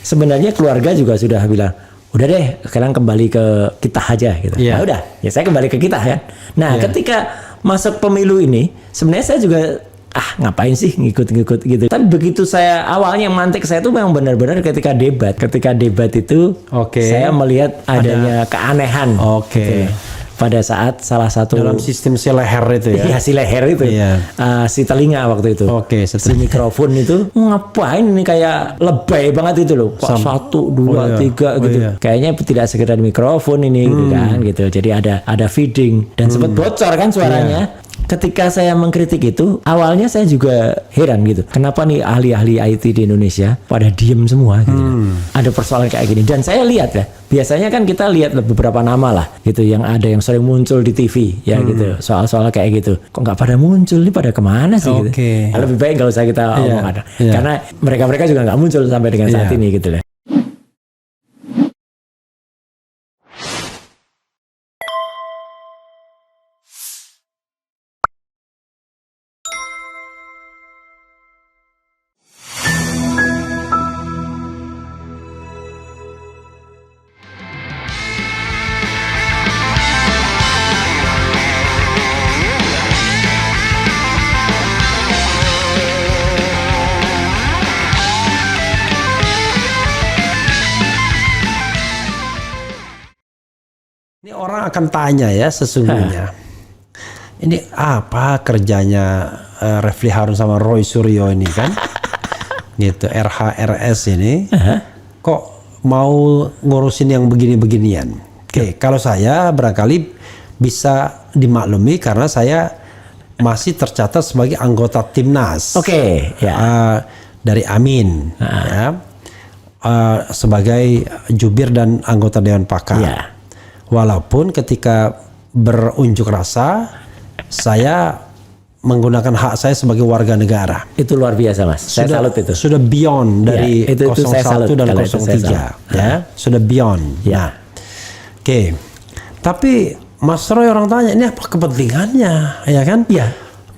sebenarnya keluarga juga sudah bilang, udah deh sekarang kembali ke kita aja gitu. Nah udah, ya saya kembali ke kita kan. Nah ketika masuk pemilu ini, sebenarnya saya juga ngapain sih ngikut-ngikut gitu. Tapi begitu saya awalnya mantik saya tuh memang benar-benar ketika debat. Ketika debat itu saya melihat adanya keanehan. Gitu. Pada saat salah satu dalam sistem si leher itu ya. Iya, si leher itu. Si telinga waktu itu. Si mikrofon itu ngapain ini kayak lebay banget itu loh. Kok 1, 2, 3 gitu. Kayaknya tidak sekedar mikrofon ini gitu kan gitu. Jadi ada feeding dan sempat bocor kan suaranya. Ketika saya mengkritik itu, awalnya saya juga heran gitu. Kenapa nih ahli-ahli IT di Indonesia pada diem semua gitu. Ada persoalan kayak gini. Dan saya lihat ya, biasanya kan kita lihat beberapa nama lah gitu yang ada yang sering muncul di TV ya gitu. Soal-soal kayak gitu. Kok nggak pada muncul nih, pada kemana sih gitu. Lebih baik nggak usah kita omong ada. Karena mereka juga nggak muncul sampai dengan saat ini gitu lah. Ini orang akan tanya ya sesungguhnya. Ini apa kerjanya Refli Harun sama Roy Suryo ini kan? Gitu, RHRS ini. Kok mau ngurusin yang begini-beginian? Kalau saya barangkali bisa dimaklumi karena saya masih tercatat sebagai anggota Timnas. Dari Amin. Sebagai jubir dan anggota Dewan Pakar. Walaupun ketika berunjuk rasa, saya menggunakan hak saya sebagai warga negara. Itu luar biasa Mas, saya salut itu. Sudah beyond dari 01 dan 03 ya, sudah beyond. Nah, tapi Mas Roy orang tanya, ini apa kepentingannya ya kan?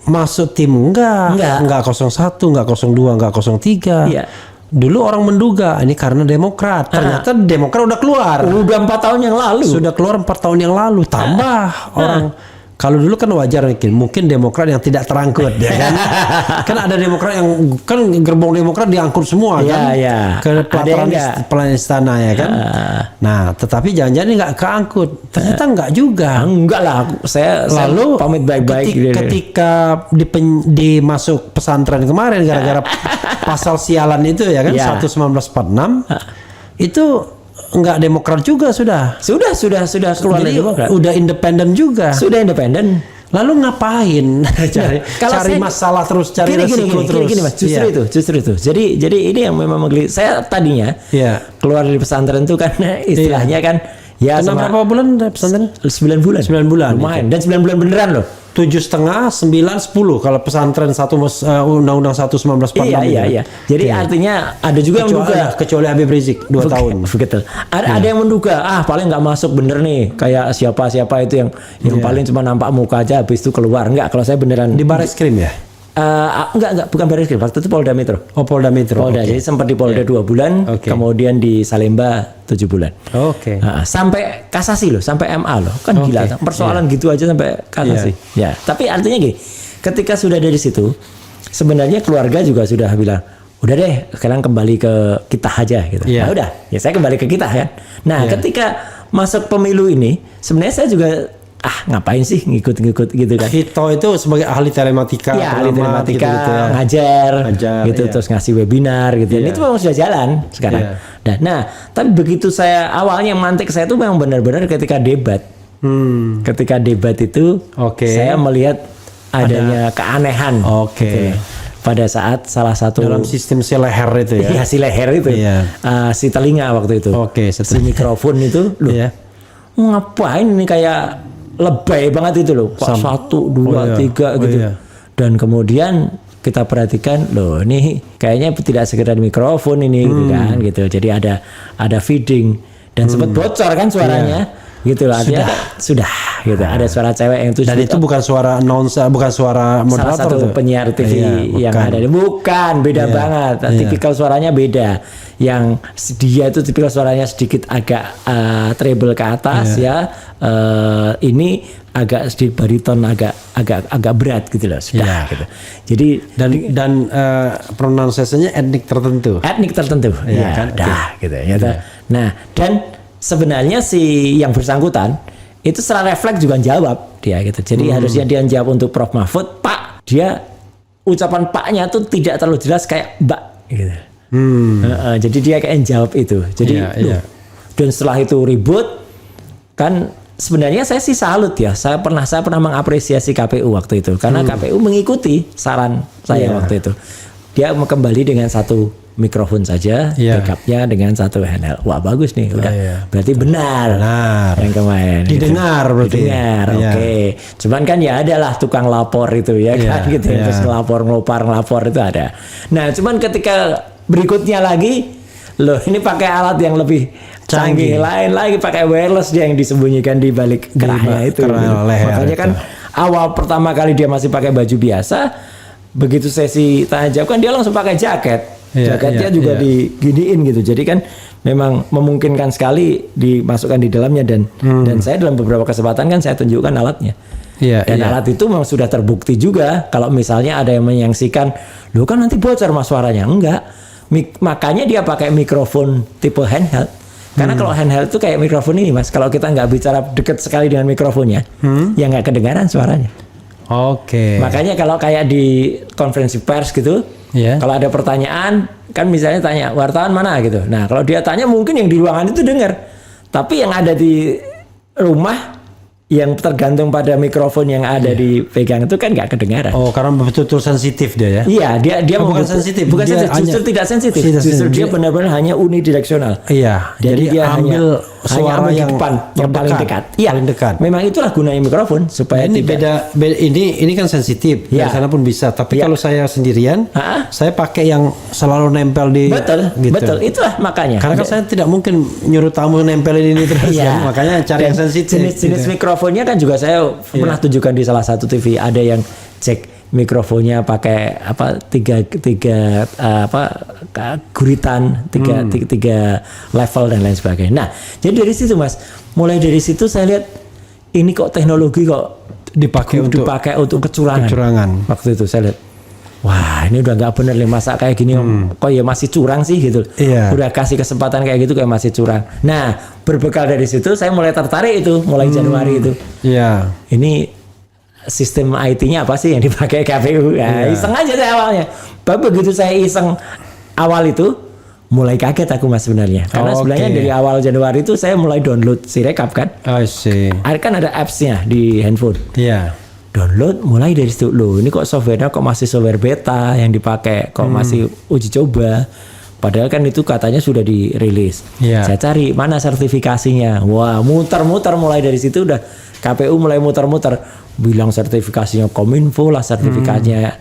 Masuk tim enggak 01, enggak 02, enggak 03. Dulu orang menduga ini karena Demokrat. Ternyata Demokrat udah keluar. Udah 4 tahun yang lalu. Sudah keluar 4 tahun yang lalu. Tambah orang. Kalau dulu kan wajar mungkin Demokrat yang tidak terangkut ya kan. Kan ada Demokrat yang kan gerbong Demokrat diangkut semua kan. Ke pelataran istana ya kan. Nah, tetapi jangan-jangan ini nggak keangkut. Ternyata nggak juga. Enggak lah. Saya lalu pamit baik-baik. Ketika dimasuk pesantren kemarin gara-gara pasal sialan itu ya kan 1946 itu enggak Demokrat juga sudah keluar dari Demokrat. Udah independen juga. Sudah independen. Lalu ngapain? cari masalah terus, cari resiko terus. Gini, Mas, justru itu. Jadi ini yang memang saya tadinya keluar dari pesantren itu karena istilahnya kan berapa bulan pesantren? 9 bulan. 9 bulan. Lumayan. Dan 9 bulan beneran loh. 7,5, 9, 10 kalau pesantren Undang-Undang 1 1946. Iya. Jadi artinya ada juga yang menduga kecuali Habib Rizik 2 tahun. Betul. Ada yang menduga paling nggak masuk bener nih kayak siapa itu yang paling cuma nampak muka aja habis itu keluar. Enggak, kalau saya beneran di Barreskrim ya. Enggak, bukan Barreskrim. Waktu itu Polda Metro. Polda Metro. Jadi sempat di Polda 2 bulan, kemudian di Salemba 7 bulan. Sampai kasasi loh, sampai MA loh. Kan gila, persoalan gitu aja sampai kasasi. Tapi artinya gini, ketika sudah dari situ, sebenarnya keluarga juga sudah bilang, udah deh sekarang kembali ke kita aja gitu. Nah udah, ya saya kembali ke kita kan. Nah ketika masuk pemilu ini, sebenarnya saya juga ngapain sih ngikut-ngikut gitu kan. Hito itu sebagai ahli telematika, ahli telematika gitu ya. ngajar gitu, terus ngasih webinar gitu. Ini tuh memang sudah jalan sekarang. Nah, tapi begitu saya awalnya mantik saya tuh memang benar-benar ketika debat. Ketika debat itu saya melihat adanya keanehan. Gitu. Pada saat salah satu dalam sistem si leher itu ya. Iya, si leher itu. Si telinga waktu itu. Si mikrofon itu loh. Ngapain ini kayak lebay banget itu loh, 1, 2, 3 gitu. Dan kemudian kita perhatikan loh, ini kayaknya tidak sekedar mikrofon ini gitu kan gitu. Jadi ada feeding dan sempat bocor kan suaranya gitu lah. Sudah gitu. Ada suara cewek yang itu. Dan itu bukan suara announcer, bukan suara moderator. Salah satu penyiar TV yang ada. Bukan, beda banget. Tipikal suaranya beda. yang dia itu tipikal suaranya sedikit agak treble ke atas ya. Ini agak sedikit bariton, agak berat gitu loh, sudah gitu. Jadi dan pronunciasinya etnik tertentu. Ya kan? Gitu ya. Nah, dan sebenarnya si yang bersangkutan itu secara refleks juga jawab dia gitu. Jadi harusnya dia jawab untuk Prof Mahfud, Pak. Dia ucapan Paknya tuh tidak terlalu jelas kayak Mbak gitu. Jadi dia kayak jawab itu. Jadi dan setelah itu ribut kan, sebenarnya saya sih salut ya. Saya pernah mengapresiasi KPU waktu itu karena KPU mengikuti saran saya waktu itu. Dia kembali dengan satu mikrofon saja, backupnya dengan satu handheld. Wah bagus nih, udah berarti benar yang kemarin. Didengar gitu. berarti. Didengar, oke. Cuman kan ya adalah tukang lapor itu ya kan gitu, terus ngelapor itu ada. Nah cuman ketika berikutnya lagi, loh ini pakai alat yang lebih canggih lain lagi, pakai wireless dia yang disembunyikan di balik kerahnya itu. Makanya kan awal pertama kali dia masih pakai baju biasa, begitu sesi tanya jawab kan dia langsung pakai jaket. Jaketnya juga diginiin gitu. Jadi kan memang memungkinkan sekali dimasukkan di dalamnya dan saya dalam beberapa kesempatan kan saya tunjukkan alatnya. Alat itu memang sudah terbukti juga kalau misalnya ada yang menyaksikan, loh kan nanti bocor mas suaranya. Enggak. Makanya dia pakai mikrofon tipe handheld. Karena kalau handheld itu kayak mikrofon ini mas, kalau kita nggak bicara dekat sekali dengan mikrofonnya, ya nggak kedengaran suaranya. Makanya kalau kayak di konferensi pers gitu, kalau ada pertanyaan, kan misalnya tanya wartawan mana gitu. Nah kalau dia tanya mungkin yang di ruangan itu dengar, tapi yang ada di rumah yang tergantung pada mikrofon yang ada dipegang itu kan nggak kedengaran. Karena betul-betul sensitif dia ya? Iya, dia bukan sensitif. Justru tidak sensitif. Justru dia benar-benar hanya unidireksional. Jadi dia ambil suara yang depan, yang paling dekat. Iya, memang itulah gunanya mikrofon supaya ini beda. Ini kan sensitif. Dari sana pun bisa. Tapi kalau saya sendirian, saya pakai yang selalu nempel di. Betul. Itulah makanya. Karena kan saya tidak mungkin nyuruh tamu nempelin ini terus. Makanya cari yang sensitif. Jenis mikrofonnya kan juga saya pernah tunjukkan di salah satu TV. Ada yang cek mikrofonnya pakai tiga guritan, tiga level dan lain sebagainya. Nah, jadi dari situ mas, mulai dari situ saya lihat ini kok teknologi kok dipakai untuk kecurangan. Waktu itu saya lihat, wah ini udah nggak bener nih, masa kayak gini kok ya masih curang sih gitu. Udah kasih kesempatan kayak gitu kayak masih curang. Nah berbekal dari situ saya mulai tertarik itu mulai Januari itu. Ini sistem IT-nya apa sih yang dipakai KPU? Iseng aja saya awalnya. Tapi begitu saya iseng awal itu mulai kaget aku mas sebenarnya. Karena sebenarnya dari awal Januari itu saya mulai download Sirekap kan. Kan ada apps-nya di handphone. Download mulai dari situ. Loh ini kok softwarenya kok masih software beta yang dipakai, kok masih uji coba. Padahal kan itu katanya sudah dirilis. Saya cari mana sertifikasinya. Wah muter-muter mulai dari situ udah KPU mulai muter-muter. Bilang sertifikasinya Kominfo lah, sertifikasinya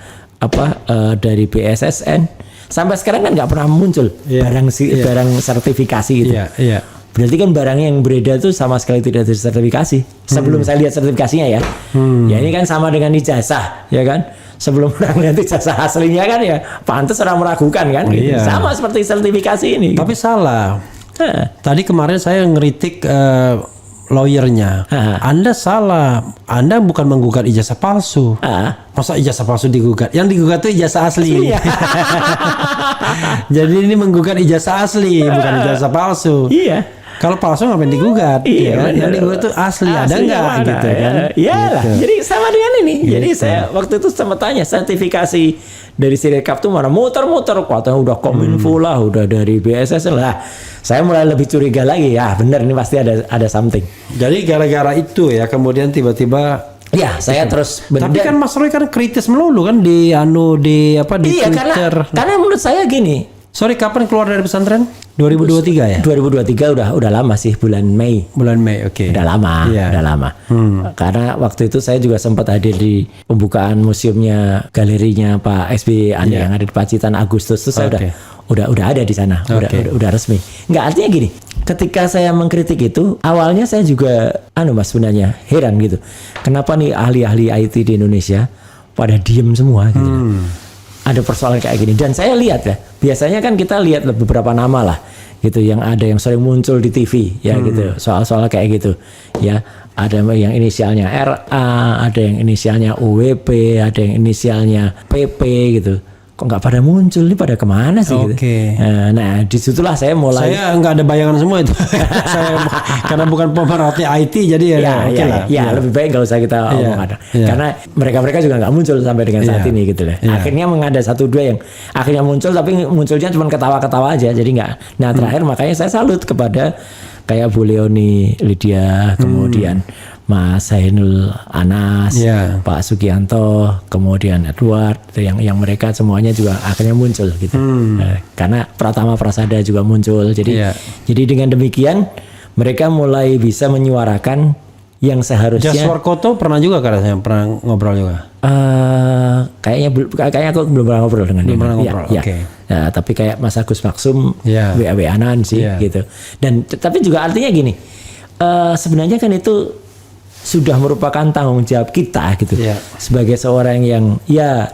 dari BSSN. Sampai sekarang kan nggak pernah muncul barang sertifikasi itu. Berarti kan barang yang beredar itu sama sekali tidak tersertifikasi. Sebelum saya lihat sertifikasinya ya. Ya ini kan sama dengan ijazah, ya kan? Sebelum orang lihat ijazah aslinya kan ya, pantas orang meragukan kan? Gitu. Sama seperti sertifikasi ini. Tapi salah. Tadi kemarin saya ngeritik lawyernya. Anda salah. Anda bukan menggugat ijazah palsu. Masa ijazah palsu digugat? Yang digugat itu ijazah asli. Jadi ini menggugat ijazah asli, bukan ijazah palsu. Kalau palsu ngapain digugat? Yang digugat itu asli ada nggak gitu kan? Iyalah. Jadi sama dengan ini. Jadi saya waktu itu sempat tanya sertifikasi dari Sirekap tuh mana, muter-muter katanya udah Kominfo lah, udah dari BSSN lah. Saya mulai lebih curiga lagi, ya benar ini pasti ada something. Jadi gara-gara itu ya kemudian tiba-tiba saya terus tapi kan Mas Roy kan kritis melulu kan di Twitter. Karena menurut saya gini. Sorry, kapan keluar dari pesantren? 2023 ya? 2023 udah lama sih, bulan Mei. Oke. Udah lama. Karena waktu itu saya juga sempat hadir di pembukaan museumnya, galerinya Pak SBY yang ada di Pacitan Agustus itu saya udah ada di sana, udah resmi. Nggak, artinya gini, ketika saya mengkritik itu, awalnya saya juga mas sebenarnya heran gitu. Kenapa nih ahli-ahli IT di Indonesia pada diem semua gitu. ada persoalan kayak gini. Dan saya lihat ya, biasanya kan kita lihat beberapa nama lah gitu yang ada yang sering muncul di TV ya gitu, soal-soal kayak gitu ya. Ada yang inisialnya RA, ada yang inisialnya UWP, ada yang inisialnya PP gitu. Kok nggak pada muncul, ini pada kemana sih gitu. Nah disitulah saya mulai. Saya nggak ada bayangan semua itu. Saya karena bukan pemerhati IT jadi lebih baik nggak usah kita omong karena mereka juga nggak muncul sampai dengan saat ini gitu loh. Akhirnya ada 1-2 yang akhirnya muncul, tapi munculnya cuma ketawa-ketawa aja, jadi nggak. Nah terakhir makanya saya salut kepada kayak Bu Leoni Lydia, kemudian Mas Zainul Anas, Pak Sugianto, kemudian Edward, yang mereka semuanya juga akhirnya muncul gitu. Karena Pratama Prasada juga muncul. Jadi dengan demikian mereka mulai bisa menyuarakan yang seharusnya. Jaswar Koto pernah juga katanya, pernah ngobrol juga. Kayaknya aku belum pernah ngobrol dengan dia. Ya, tapi kayak Mas Agus Maksum WA-WA-an sih gitu. Dan tapi juga artinya gini, sebenarnya kan itu sudah merupakan tanggung jawab kita gitu sebagai seorang yang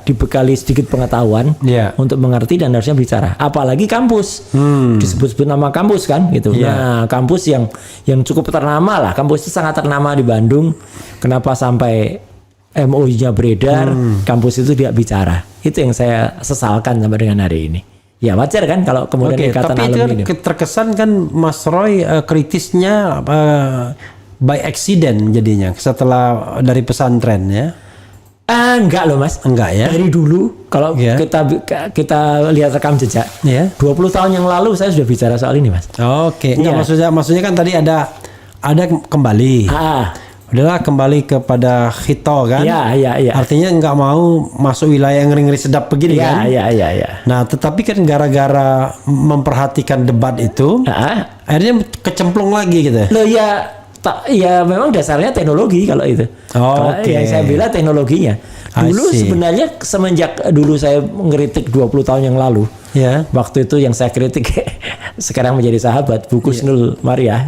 dibekali sedikit pengetahuan untuk mengerti dan harusnya bicara. Apalagi kampus disebut-sebut nama kampus kan gitu. Nah kampus yang cukup ternama lah, kampus itu sangat ternama di Bandung. Kenapa sampai MOU-nya beredar, kampus itu tidak bicara? Itu yang saya sesalkan sampai dengan hari ini. Ya wajar kan kalau kemudian ikatan alumni. Tapi itu terkesan kan Mas Roy kritisnya by accident jadinya setelah dari pesantren ya. Enggak loh Mas. Enggak ya. Dari dulu kalau kita lihat rekam jejak 20 tahun yang lalu saya sudah bicara soal ini Mas. Enggak maksudnya kan tadi ada kembali. Udahlah kembali kepada Khito kan. Iya. Artinya nggak mau masuk wilayah yang ngeri-ngeri sedap begini kan. Iya. Nah, tetapi kan gara-gara memperhatikan debat itu, akhirnya kecemplung lagi gitu. Loh ya memang dasarnya teknologi kalau itu. Yang saya bilang teknologinya. Dulu sebenarnya semenjak dulu saya ngeritik 20 tahun yang lalu. Waktu itu yang saya kritik sekarang menjadi sahabat Bu Kusnul Maria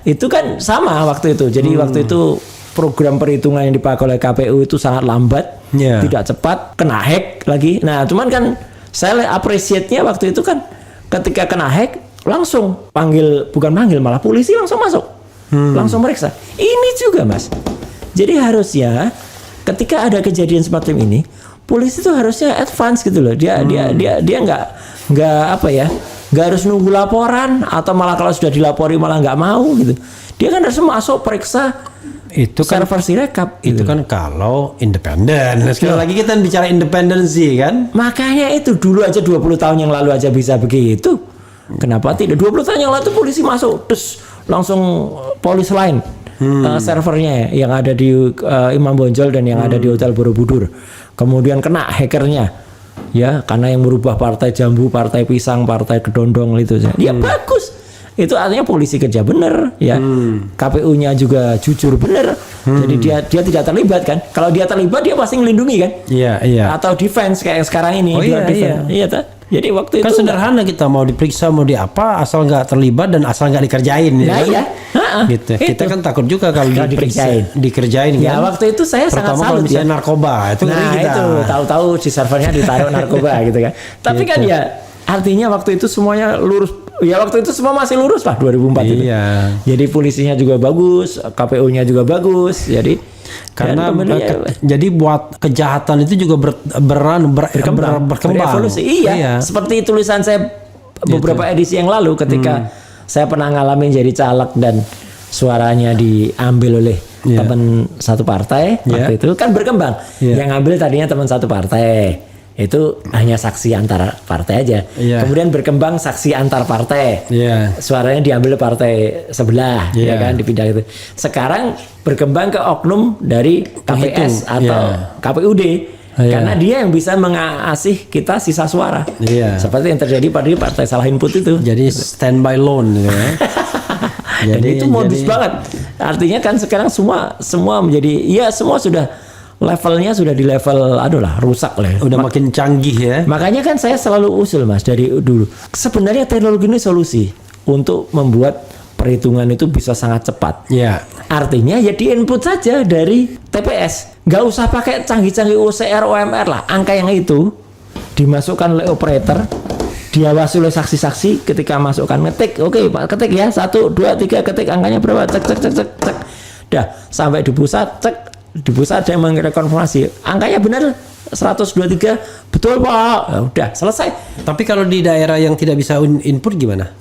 itu kan sama waktu itu. Jadi waktu itu program perhitungan yang dipakai oleh KPU itu sangat lambat, tidak cepat, kena hack lagi. Nah, cuman kan saya appreciate-nya waktu itu kan ketika kena hack langsung bukan panggil malah polisi langsung masuk. Langsung meriksa. Ini juga Mas. Jadi harusnya ketika ada kejadian semacam ini, polisi itu harusnya advance gitu loh. Dia nggak harus nunggu laporan atau malah kalau sudah dilapori malah nggak mau gitu. Dia kan harus masuk periksa itu kan server Sirekap itu kan kalau independen. Sekali lagi kita bicara independensi kan. Makanya itu dulu aja 20 tahun yang lalu aja bisa begitu. Kenapa tidak? 20 tahun yang lalu polisi masuk terus langsung polis lain servernya yang ada di Imam Bonjol dan yang ada di Hotel Borobudur. Kemudian kena hackernya. Ya, karena yang merubah partai Jambu, partai Pisang, partai Kedondong itu. Dia bagus. Itu artinya polisi kerja bener ya. KPU-nya juga jujur bener. Jadi dia tidak terlibat kan. Kalau dia terlibat dia pasti ngelindungi kan. Atau defense kayak sekarang ini. Jadi waktu kan itu sederhana, kita mau diperiksa mau di apa asal nggak terlibat dan asal nggak dikerjain gitu. Kita kan takut juga kalau dikerjain ya kan? Waktu itu saya sangat salut ya narkoba itu itu tahu-tahu di servernya ditaruh narkoba gitu kan. Tapi kan ya artinya waktu itu semuanya lurus. Ya waktu itu semua masih lurus Pak 2004 itu. Jadi polisinya juga bagus, KPU-nya juga bagus. Jadi karena jadi buat kejahatan itu juga berkembang. Seperti tulisan saya beberapa edisi yang lalu ketika saya pernah ngalamin jadi caleg dan suaranya diambil oleh teman satu partai. Waktu itu kan berkembang. Yang ngambil tadinya teman satu partai. Itu hanya saksi antar partai aja. Kemudian berkembang saksi antar partai. Suaranya diambil partai sebelah, ya kan, dipindah itu. Sekarang berkembang ke oknum dari KPS atau KPUD. Karena dia yang bisa mengasih kita sisa suara. Seperti yang terjadi pada partai salah input itu. Jadi standby loan gitu ya. Dan itu modus banget. Artinya kan sekarang semua menjadi semua sudah levelnya sudah di level rusak lah. Udah makin canggih ya. Makanya kan saya selalu usul Mas dari dulu. Sebenarnya teknologi ini solusi untuk membuat perhitungan itu bisa sangat cepat. Artinya ya di input saja dari TPS. Nggak usah pakai canggih-canggih OCR, OMR lah. Angka yang itu dimasukkan oleh operator, diawasi oleh saksi-saksi ketika masukkan ngetik, oke Pak ketik ya 1, 2, 3 ketik angkanya berapa, cek cek cek cek cek, dah sampai di pusat cek, di pusat ada yang mengkonfirmasi angkanya benar 123 betul Pak, ya, udah selesai. Tapi kalau di daerah yang tidak bisa input gimana?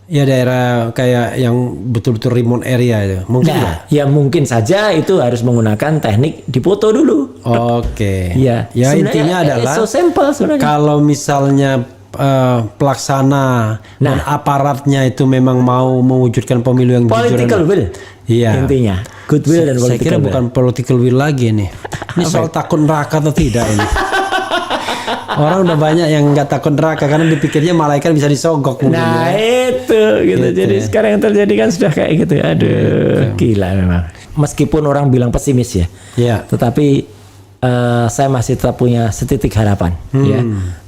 Ya daerah kayak yang betul-betul remote area itu mungkin ya mungkin saja itu harus menggunakan teknik dipoto dulu. Oke. Ya intinya adalah so simple sebenarnya. Kalau misalnya pelaksana dan aparatnya itu memang mau mewujudkan pemilu yang jujur, political will. Iya. Intinya goodwill dan political will. Saya kira bukan political will lagi nih. Ini soal takut neraka atau tidak ini. Orang udah banyak yang nggak takut neraka karena dipikirnya malaikat bisa disogok. Nah itu gitu. Jadi sekarang yang terjadi kan sudah kayak gitu. Aduh gila memang. Meskipun orang bilang pesimis ya, tetapi saya masih tetap punya setitik harapan ya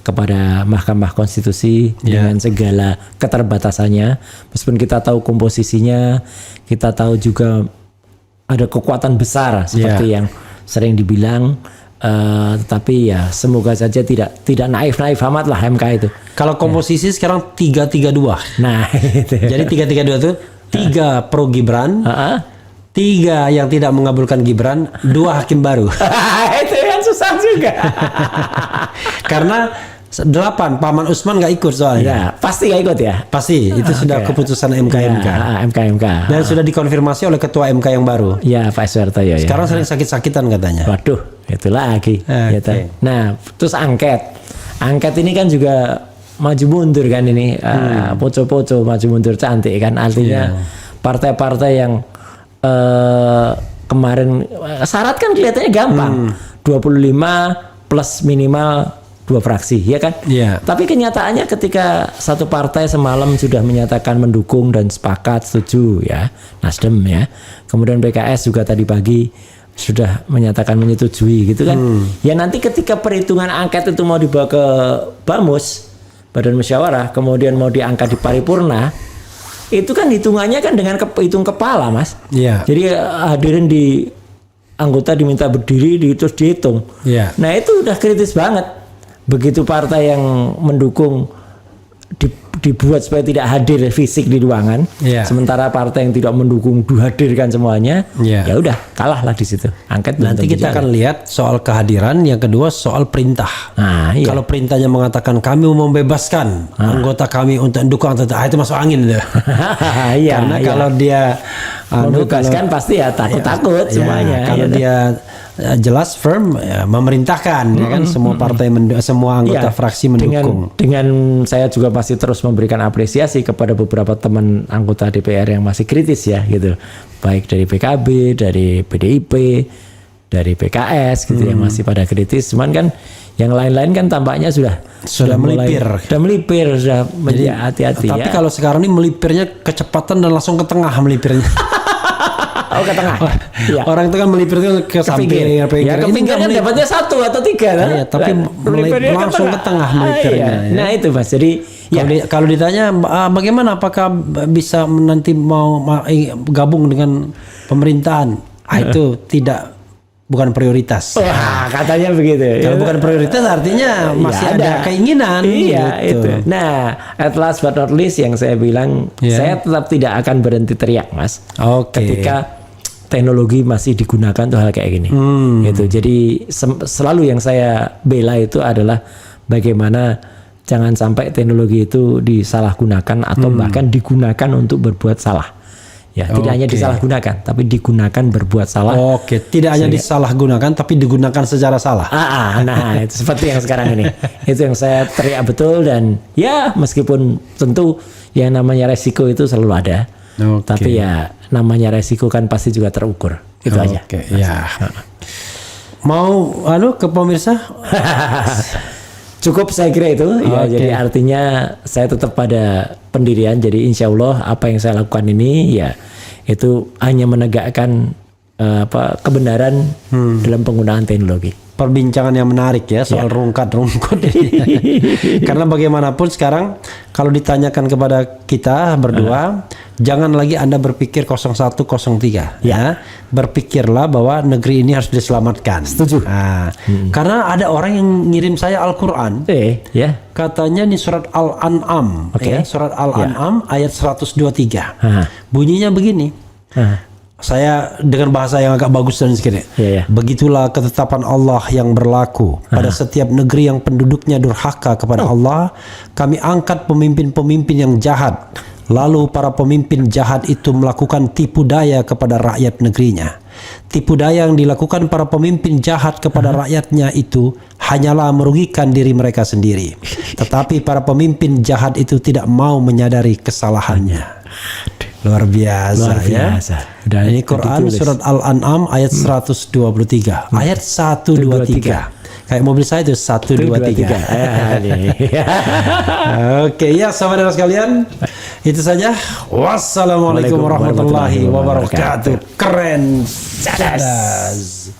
kepada Mahkamah Konstitusi dengan segala keterbatasannya. Meskipun kita tahu komposisinya, kita tahu juga ada kekuatan besar seperti yang sering dibilang. Tetapi ya semoga saja tidak naif amat lah MK itu. Kalau komposisi sekarang 3-3-2. Nah itu. Jadi 3-3-2 itu 3 pro Gibran, 3 yang tidak mengabulkan Gibran, 2 hakim baru. Itu yang susah juga. Karena 8 Paman Usman nggak ikut soalnya. Ya, pasti nggak ikut ya. Pasti itu sudah keputusan MK. Dan sudah dikonfirmasi oleh ketua MK yang baru. Ya Pak Suhartoyo. Sekarang sering sakit-sakitan katanya. Waduh, itu lagi. Gitu. Nah, terus angket ini kan juga maju mundur kan ini, poco-poco maju mundur cantik kan, artinya partai-partai yang kemarin syarat kan kelihatannya gampang, 25 plus minimal 2 fraksi, ya kan? Tapi kenyataannya ketika satu partai semalam sudah menyatakan mendukung dan sepakat setuju ya, Nasdem ya, kemudian PKS juga tadi pagi sudah menyatakan menyetujui gitu kan? Ya nanti ketika perhitungan angket itu mau dibawa ke Bamus, Badan Musyawarah, kemudian mau diangkat di paripurna, itu kan hitungannya kan dengan hitung kepala, Mas. Jadi hadirin di anggota diminta berdiri, terus dihitung. Nah itu udah kritis banget. Begitu partai yang mendukung dibuat supaya tidak hadir fisik di ruangan, sementara partai yang tidak mendukung dihadirkan semuanya, ya udah kalah lah di situ. Angket nanti kita akan lihat soal kehadiran, yang kedua soal perintah. Kalau perintahnya mengatakan kami mau membebaskan anggota kami untuk mendukung atau itu masuk angin deh. Karena kalau dia membebaskan pasti ya takut semuanya. Kalau dia jelas firm memerintahkan ya kan semua partai semua anggota fraksi mendukung. Dengan saya juga pasti terus memberikan apresiasi kepada beberapa teman anggota DPR yang masih kritis ya gitu. Baik dari PKB, dari PDIP, dari PKS gitu yang masih pada kritis. Cuman kan yang lain-lain kan tampaknya sudah melipir. Sudah menjadi hati-hati ya. Tapi kalau sekarang ini melipirnya kecepatan dan langsung ke tengah melipirnya. Ke tengah. Orang itu kan melipir itu ke samping, pinggir. Ke pinggirnya dapatnya 1 atau 3 kan? Tapi langsung ke tengah melipirnya. Nah itu Mas. Jadi kalau ditanya bagaimana, apakah bisa nanti mau gabung dengan pemerintahan? Itu bukan prioritas. Wah, katanya begitu. Kalau bukan prioritas artinya masih ada keinginan. Itu. Nah, at last but not least yang saya bilang, saya tetap tidak akan berhenti teriak, Mas. Ketika teknologi masih digunakan tuh hal kayak gini. Gitu. Jadi selalu yang saya bela itu adalah bagaimana jangan sampai teknologi itu disalahgunakan atau bahkan digunakan untuk berbuat salah. Ya, tidak hanya disalahgunakan, tapi digunakan berbuat salah. Tidak hanya disalahgunakan, tapi digunakan secara salah. Nah, itu seperti yang sekarang ini. Itu yang saya teriak betul, dan ya meskipun tentu yang namanya resiko itu selalu ada. Tapi ya namanya resiko kan pasti juga terukur. Itu aja. Mau ke pemirsa? Cukup saya kira itu. Jadi artinya saya tetap pada pendirian. Jadi insya Allah apa yang saya lakukan ini ya itu hanya menegakkan kebenaran dalam penggunaan teknologi. Perbincangan yang menarik ya soal rungkat-rungkut ini. Karena bagaimanapun sekarang kalau ditanyakan kepada kita berdua, jangan lagi Anda berpikir 0103 ya. Berpikirlah bahwa negeri ini harus diselamatkan. Setuju. Nah, karena ada orang yang ngirim saya Al-Qur'an. Ya. Katanya di surat Al-An'am, ya, surat Al-An'am ayat 123. Bunyinya begini. Saya dengan bahasa yang agak bagus dan sedikit. Begitulah ketetapan Allah yang berlaku pada setiap negeri yang penduduknya durhaka kepada Allah. Kami angkat pemimpin-pemimpin yang jahat. Lalu para pemimpin jahat itu melakukan tipu daya kepada rakyat negerinya. Tipu daya yang dilakukan para pemimpin jahat kepada rakyatnya itu hanyalah merugikan diri mereka sendiri. Tetapi para pemimpin jahat itu tidak mau menyadari kesalahannya. Luar biasa, ya. Ini Quran surat Al-An'am ayat 123. Ayat 123. Kayak mobil saya itu 123. Oke, ya sahabat dan sekalian, itu saja. Wassalamualaikum warahmatullahi wabarakatuh. Keren. Cadas.